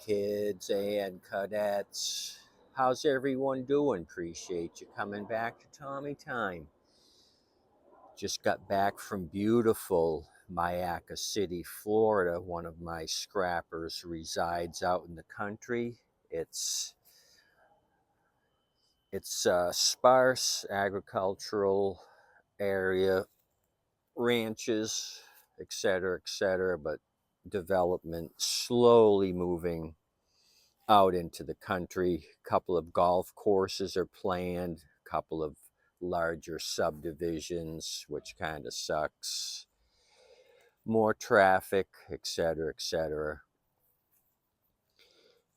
kids and cadets. How's everyone doing? Appreciate you coming back to Tommy Time. Just got back from beautiful Myakka City, Florida. One of my scrappers resides out in the country. It's a sparse agricultural area, ranches, etc., but development slowly moving out into the country. A couple of golf courses are planned, a couple of larger subdivisions, which kind of sucks. More traffic, etc.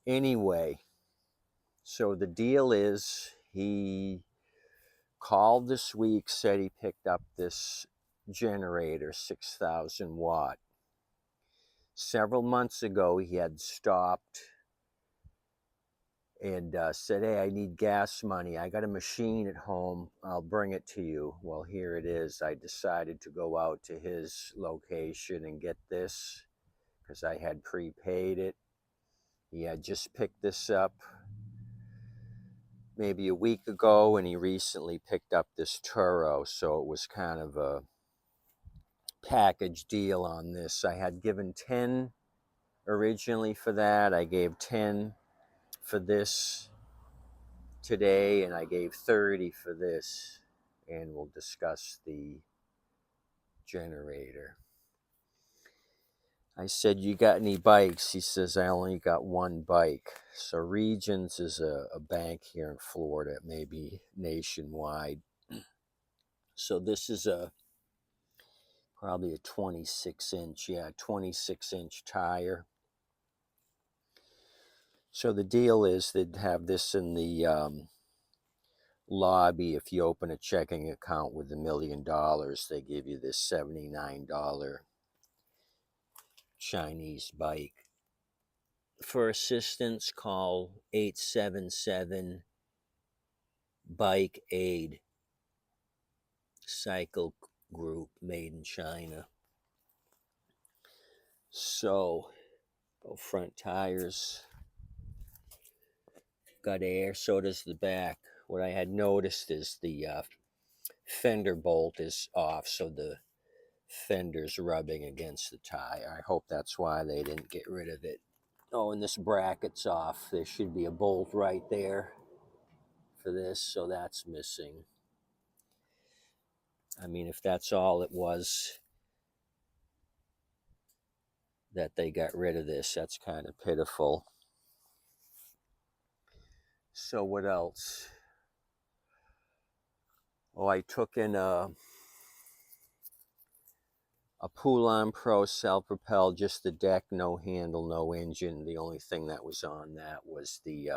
Anyway, so the deal is he called this week, said he picked up this generator, 6,000 watt. Several months ago, he had stopped and said, hey, I need gas money. I got a machine at home. I'll bring it to you. Well, here it is. I decided to go out to his location and get this because I had prepaid it. He had just picked this up maybe a week ago, and he recently picked up this Toro, so it was kind of a package deal on this. I had given 10 originally for that. I gave 10 for this today, and I gave 30 for this, and we'll discuss the generator. I said, you got any bikes? He says, I only got one bike. So Regions is a bank here in Florida, maybe nationwide. So this is probably a 26-inch tire. So the deal is they'd have this in the lobby. If you open a checking account with $1 million, they give you this $79 Chinese bike. For assistance, call 877 Bike Aid. Cycle group made in China. So, both front tires got air, so does the back. What I had noticed is the fender bolt is off, so the fender's rubbing against the tire. I hope that's why they didn't get rid of it. Oh, and this bracket's off. There should be a bolt right there for this, so that's missing. I mean, if that's all it was that they got rid of this, that's kind of pitiful. So what else? Oh, I took in a Poulan Pro self-propelled, just the deck, no handle, no engine. The only thing that was on that was the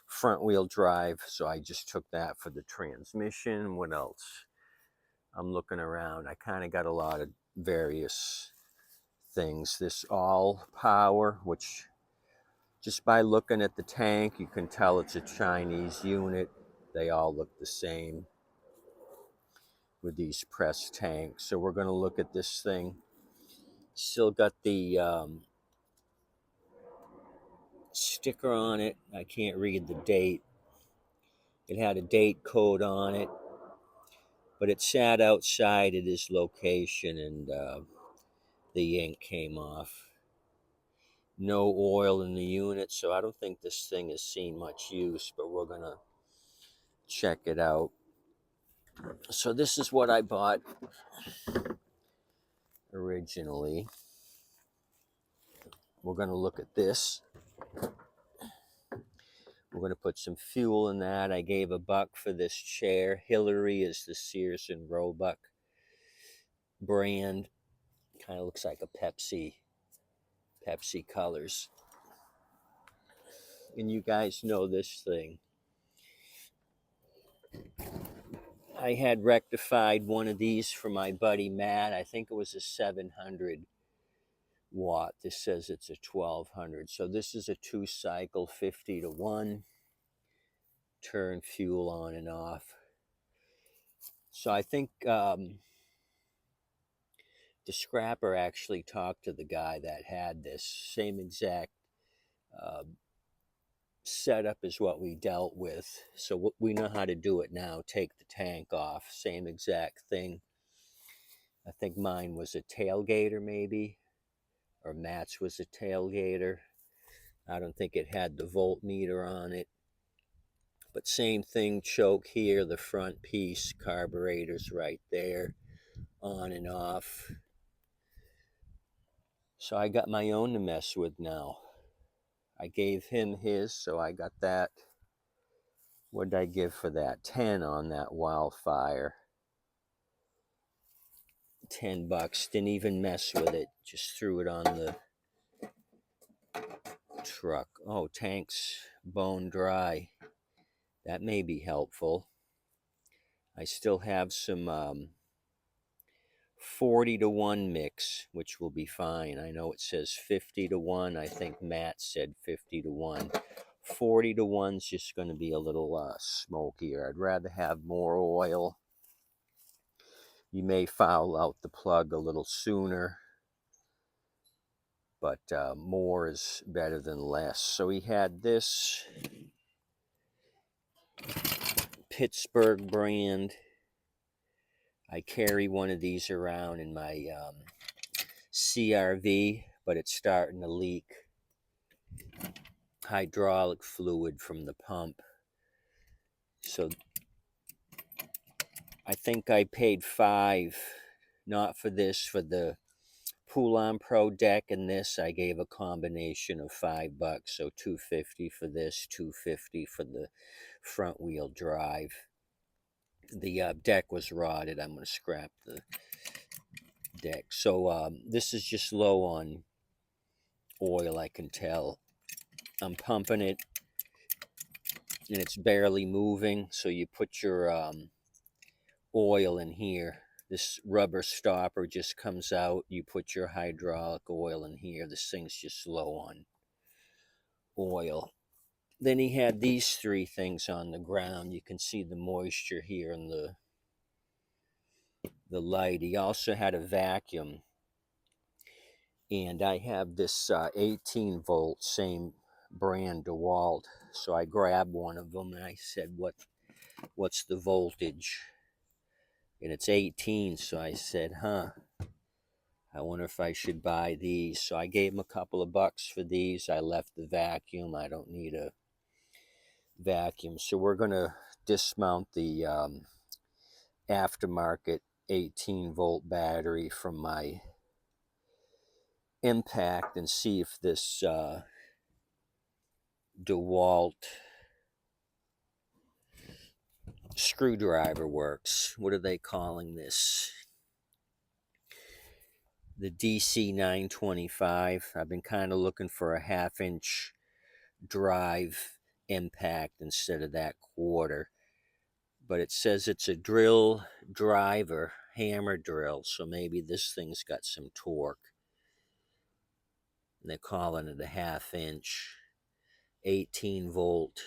front wheel drive, so I just took that for the transmission. What else? I'm looking around. I kind of got a lot of various things. This all power, which just by looking at the tank, you can tell it's a Chinese unit. They all look the same with these press tanks. So we're going to look at this thing. Still got the sticker on it. I can't read the date. It had a date code on it, but it sat outside at his location, and the ink came off. No oil in the unit, so I don't think this thing has seen much use, but we're going to check it out. So this is what I bought originally. We're going to look at this. We're going to put some fuel in that. I gave $1 for this chair. Hillary is the Sears and Roebuck brand. Kind of looks like a Pepsi colors. And you guys know this thing. I had rectified one of these for my buddy Matt. I think it was a 700 watt. This says it's a 1200. So this is a 2-cycle 50 to 1. Turn fuel on and off. So I think the scrapper actually talked to the guy that had this same exact uh, setup is what we dealt with. So we know how to do it now. Take the tank off, same exact thing. I think mine was a tailgater maybe, or Matt's was a tailgater. I don't think it had the voltmeter on it. But same thing, choke here, the front piece, carburetor's right there, on and off. So I got my own to mess with now. I gave him his, so I got that. What did I give for that? 10 on that WildFire. $10. Didn't even mess with it. Just threw it on the truck. Oh, tank's bone dry. That may be helpful. I still have some 40-to-1 mix, which will be fine. I know it says 50-to-1. I think Matt said 50-to-1. 40-to-1's just going to be a little smokier. I'd rather have more oil. You may foul out the plug a little sooner, but more is better than less. So he had this Pittsburgh brand. I carry one of these around in my CRV, but it's starting to leak hydraulic fluid from the pump. So I think I paid $5, not for this, for the Poulon Pro deck, and this I gave a combination of $5, so $2.50 for this, $2.50 for the front wheel drive. The deck was rotted. I'm going to scrap the deck. So this is just low on oil, I can tell. I'm pumping it and it's barely moving, so you put your oil in here. This rubber stopper just comes out. You put your hydraulic oil in here. This thing's just low on oil. Then he had these 3 things on the ground. You can see the moisture here in the light. He also had a vacuum. And I have this 18 volt, same brand, DeWalt. So I grabbed one of them and I said, what's the voltage? And it's 18. So I said, I wonder if I should buy these. So I gave him a couple of bucks for these. I left the vacuum. I don't need a vacuum. So we're going to dismount the aftermarket 18 volt battery from my Impact and see if this DeWalt screwdriver works. What are they calling this? The DC 925. I've been kind of looking for a 1/2 inch drive impact instead of that 1/4. But it says it's a drill driver, hammer drill, so maybe this thing's got some torque. And they're calling it a 1/2 inch, 18 volt.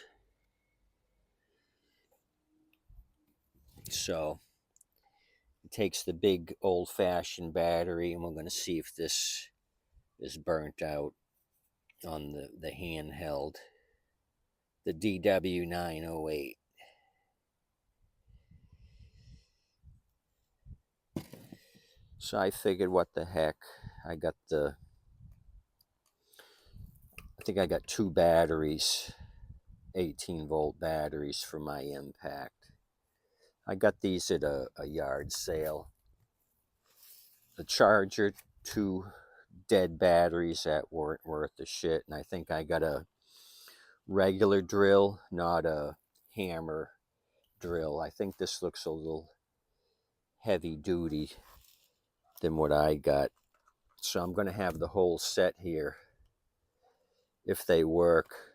So it takes the big old-fashioned battery, and we're going to see if this is burnt out on the handheld, the DW908. So I figured, what the heck, I think I got 2 batteries, 18 volt batteries for my Impact. I got these at a yard sale. The charger, 2 dead batteries that weren't worth the shit, and I think I got a regular drill, not a hammer drill. I think this looks a little heavy duty than what I got. So I'm going to have the whole set here if they work.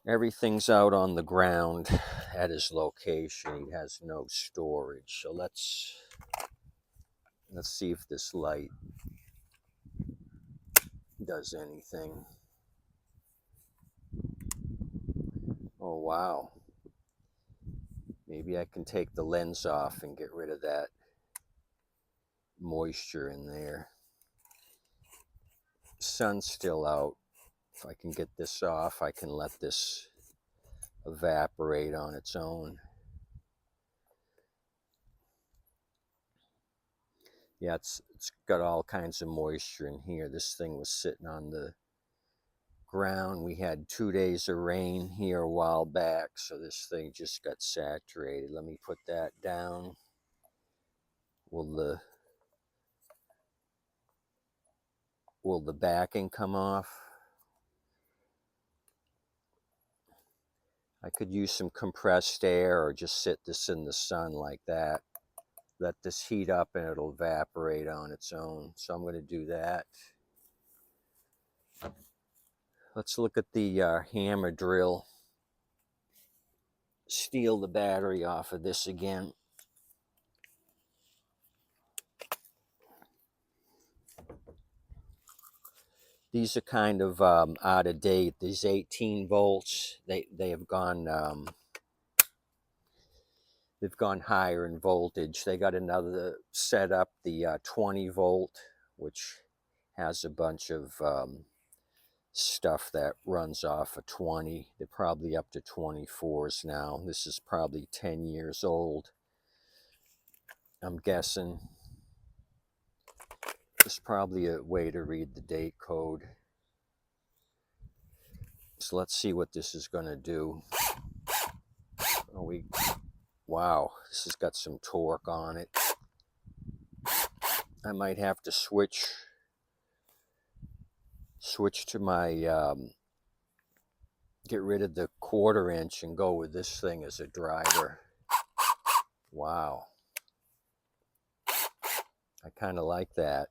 Everything's out on the ground at his location. He has no storage. So let's see if this light does anything. Oh, wow. Maybe I can take the lens off and get rid of that moisture in there. sun's still out. If I can get this off, I can let this evaporate on its own. Yeah, it's got all kinds of moisture in here. This thing was sitting on the ground. We had 2 days of rain here a while back, so this thing just got saturated. Let me put that down. Will the backing come off? I could use some compressed air or just sit this in the sun like that. Let this heat up and it'll evaporate on its own. So I'm going to do that. Let's look at the hammer drill. Steal the battery off of this again. These are kind of out of date. These 18 volts, they have gone they've gone higher in voltage. They got another set up, the 20 volt, which has a bunch of stuff that runs off of 20. They're probably up to 24s now. This is probably 10 years old, I'm guessing. There's probably a way to read the date code. So let's see what this is going to do. Wow, this has got some torque on it. I might have to switch to my, get rid of the 1/4 inch and go with this thing as a driver. Wow. I kind of like that.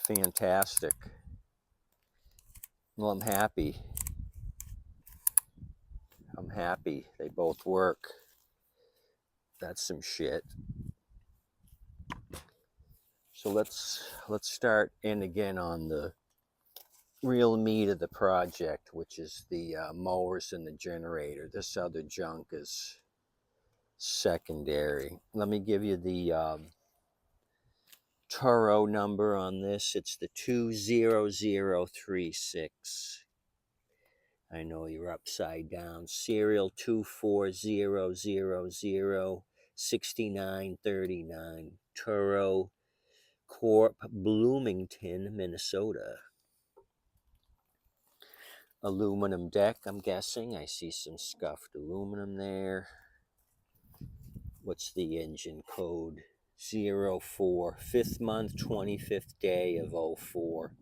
Fantastic. Well, I'm happy. They both work. That's some shit. So let's start in again on the real meat of the project, which is the mowers and the generator. This other junk is secondary. Let me give you the Toro number on this. It's the 20036. I know you're upside down. Serial 240006939. Toro Corp, Bloomington, Minnesota. Aluminum deck, I'm guessing. I see some scuffed aluminum there. What's the engine code? 04, 5th month, 25th day of 04.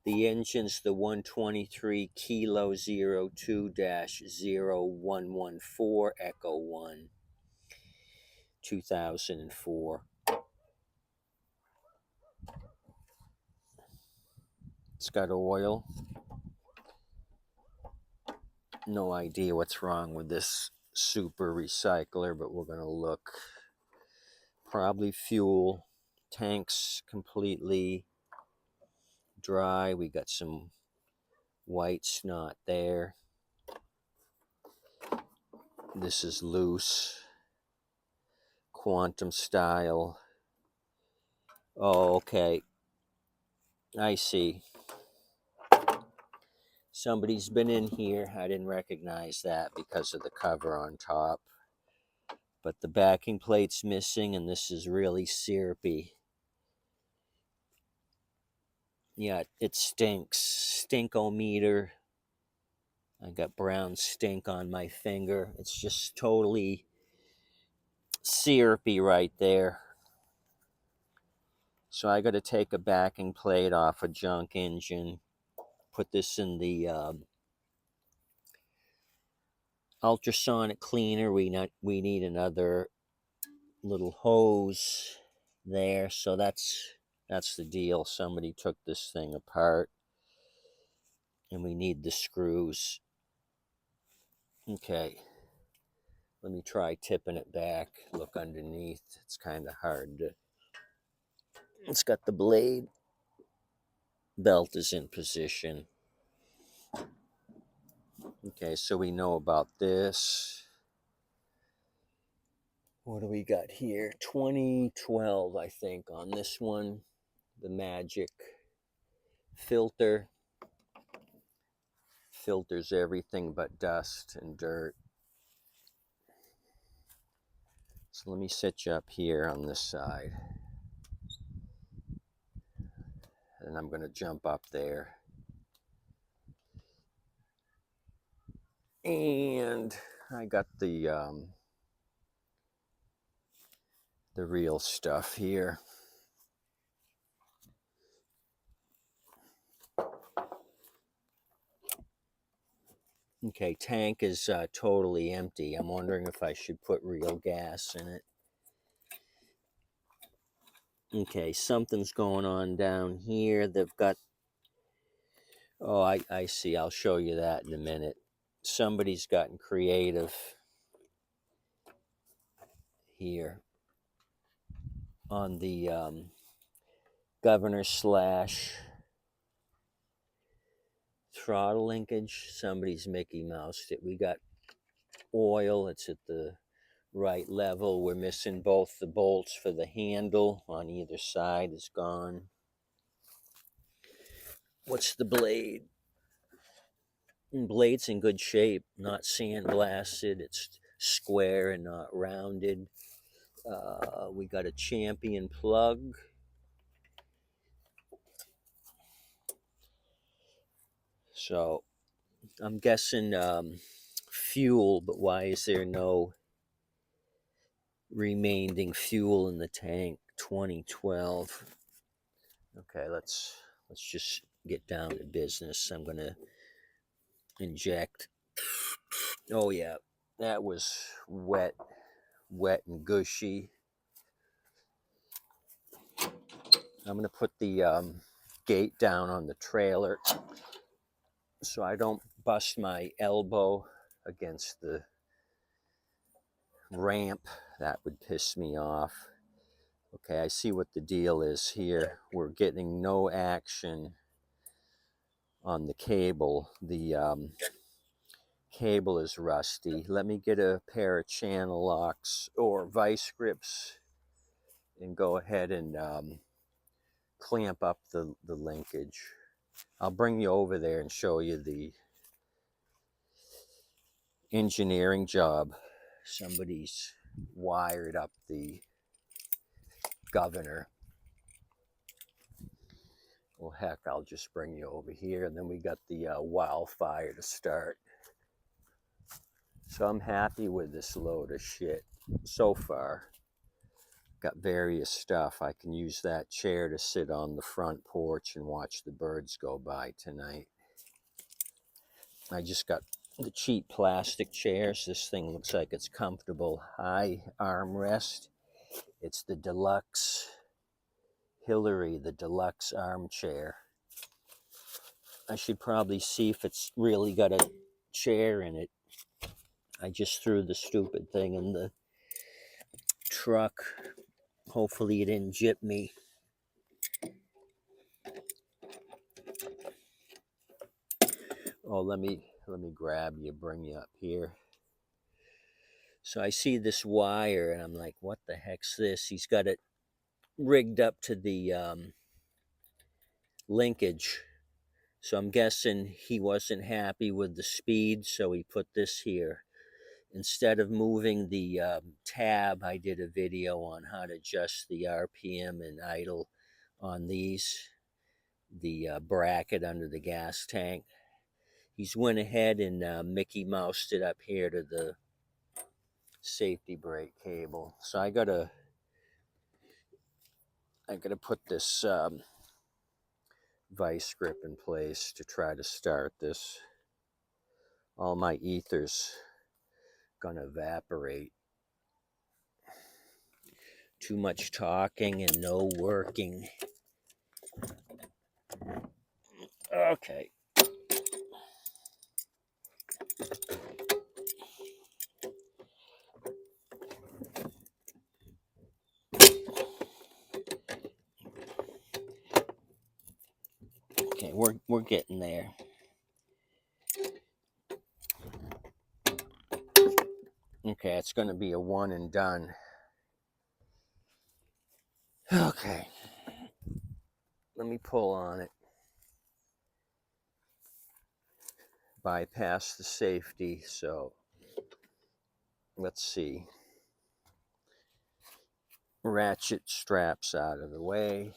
The engine's the 123 Kilo 02-0114 Echo 1, 2004. It's got oil. No idea what's wrong with this super recycler, but we're going to look. Probably fuel. Tanks completely dry. We got some white snot there. This is loose. Quantum style. Oh, okay. I see. Somebody's been in here. I didn't recognize that because of the cover on top. But the backing plate's missing, and this is really syrupy. Yeah, it stinks. Stinkometer. I got brown stink on my finger. It's just totally syrupy right there. So I got to take a backing plate off a junk engine. Put this in the ultrasonic cleaner. We need another little hose there. So that's the deal. Somebody took this thing apart, and we need the screws. Okay, let me try tipping it back. Look underneath. It's kind of hard to. It's got the blade. Belt is in position. Okay, so we know about this. What do we got here? 2012, I think, on this one. The Magic filter. Filters everything but dust and dirt. So let me set you up here on this side. And I'm going to jump up there. And I got the real stuff here. Okay, tank is totally empty. I'm wondering if I should put real gas in it. Okay, something's going on down here. They've got... Oh, I see. I'll show you that in a minute. Somebody's gotten creative here on the governor slash throttle linkage. Somebody's Mickey Moused it. We got oil. It's at the right level. We're missing both the bolts for the handle on either side is gone. What's the blade? Blade's in good shape, not sandblasted. It's square and not rounded. We got a Champion plug. So I'm guessing fuel, but why is there no remaining fuel in the tank? 2012. Okay, let's just get down to business. I'm gonna inject. Oh yeah, that was wet and gushy. I'm gonna put the gate down on the trailer so I don't bust my elbow against the ramp. That would piss me off. Okay, I see what the deal is here. We're getting no action on the cable. The cable is rusty. Let me get a pair of channel locks or vice grips and go ahead and clamp up the linkage. I'll bring you over there and show you the engineering job. Somebody's wired up the governor. Well, heck, I'll just bring you over here, and then we got the WildFire to start. So I'm happy with this load of shit so far. Got various stuff. I can use that chair to sit on the front porch and watch the birds go by tonight. I just got the cheap plastic chairs. This thing looks like it's comfortable. High armrest. It's the deluxe Hillary, the deluxe armchair. I should probably see if it's really got a chair in it. I just threw the stupid thing in the truck. Hopefully it didn't jip me. Oh, let me grab you, bring you up here. So I see this wire and I'm like, what the heck's this? He's got it rigged up to the linkage. So I'm guessing he wasn't happy with the speed, so he put this here. Instead of moving the tab, I did a video on how to adjust the RPM and idle on these, the bracket under the gas tank. He's went ahead and Mickey Moused it up here to the safety brake cable. So I gotta put this vice grip in place to try to start this. All my ether's gonna evaporate. Too much talking and no working. Okay. Okay, we're getting there. Okay, it's going to be a one and done. Okay, let me pull on it. Bypass the safety, so let's see. Ratchet straps out of the way.